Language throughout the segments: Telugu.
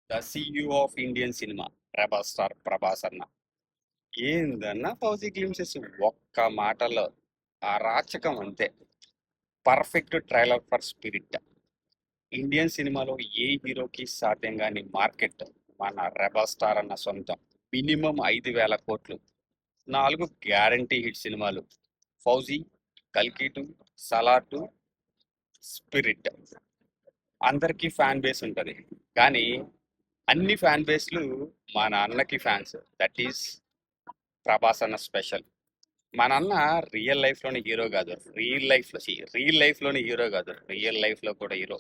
The CEO of Indian cinema rebel star Prabhas అన్న. ఏందన్నా ఫౌజీ గ్లిమ్సెస్, ఒక్క మాటలో అరాచకం అంతే. Perfect trailer for spirit. Indian సినిమాలో ఏ హీరోకి సాధ్యం కాని మార్కెట్ మన రెబల్ స్టార్ అన్న సొంతం. మినిమం 5,000 కోట్లు, 4 గ్యారంటీ హిట్ సినిమాలు. ఫౌజీ, కల్కి 2, సలార్ 2, స్పిరిట్. అందరికీ ఫ్యాన్ బేస్ ఉంటుంది, కానీ అన్ని ఫ్యాన్ బేస్లు మన అన్నకి ఫ్యాన్స్. దట్ ఈస్ ప్రభాస్ అన్న స్పెషల్. మన అన్న రియల్ లైఫ్ లోని హీరో కాదు, రియల్ లైఫ్ లోని హీరో కాదు, రియల్ లైఫ్ లో కూడా హీరో.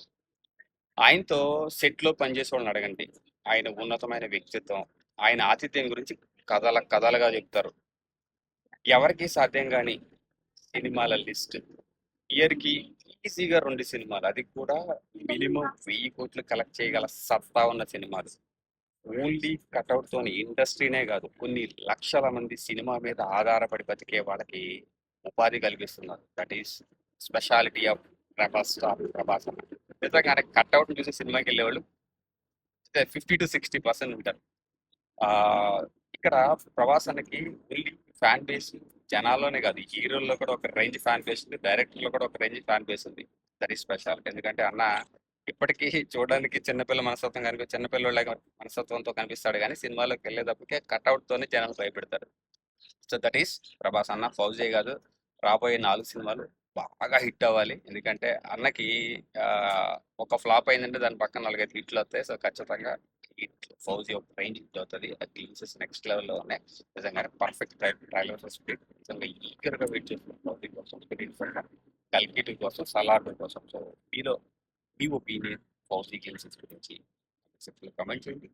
ఆయనతో సెట్ లో పనిచేసే వాళ్ళని అడగండి, ఆయన ఉన్నతమైన వ్యక్తిత్వం, ఆయన ఆతిథ్యం గురించి కథలుగా చెప్తారు. ఎవరికి సాధ్యం కాని సినిమాల లిస్ట్. ఇయర్ కి ఈజీగా 2 సినిమాలు, అది కూడా మినిమం 1,000 కోట్లు కలెక్ట్ చేయగల సత్తా ఉన్న సినిమాలు. ఓన్లీ కట్అవుట్ తోని ఇండస్ట్రీనే కాదు, కొన్ని లక్షల మంది సినిమా మీద ఆధారపడి బతికే వాళ్ళకి ఉపాధి కలిగిస్తున్నారు. That is speciality of Prabhas star Prabhas అన్న. నిజంగానే కట్అవుట్ చూసి సినిమాకి వెళ్ళేవాళ్ళు 50 to 60% ఉంటారు. ఆ ఇక్కడ ప్రభాస్ అన్నకి ఓన్లీ ఫ్యాన్ బేస్ జనాల్లోనే కాదు, హీరోల్లో కూడా ఒక రేంజ్ ఫ్యాన్ బేస్ ఉంది, డైరెక్టర్లో కూడా ఒక రేంజ్ ఫ్యాన్ బేస్ ఉంది. That is speciality. ఎందుకంటే అన్న ఇప్పటికీ చూడడానికి చిన్నపిల్ల మనస్తత్వం చిన్నపిల్లలాగా మనస్తత్వంతో కనిపిస్తాడు, కానీ సినిమాలోకి వెళ్ళేటప్పటికే కట్అవుట్ తోనే జనాలు భయపెడతారు. సో దట్ ఈస్ ప్రభాస్ అన్న. ఫౌజీ కాదు, రాబోయే 4 సినిమాలు బాగా హిట్ అవ్వాలి. ఎందుకంటే అన్నకి ఆ, ఒక ఫ్లాప్ అయిందంటే దాని పక్కన 4-5 హిట్లు వస్తాయి. సో ఖచ్చితంగా హిట్ ఫౌజీ ఒక రేంజ్ హిట్ అవుతుంది. గ్లిమ్సెస్ నెక్స్ట్ లెవెల్లో ఉన్నాయి. నిజంగానే పర్ఫెక్ట్ ట్రైలర్ స్పీడ్. నిజంగా ఈగర్గా వెయిట్ చేస్తున్నాం ఫౌజీ కోసం, స్పిరిట్ కల్కి 2 కోసం, సలార్ 2 కోసం. సో మీరు మీ ఒపీనియన్ ఫౌజీ గ్లిమ్సెస్ గురించి కమెంట్ చేయండి.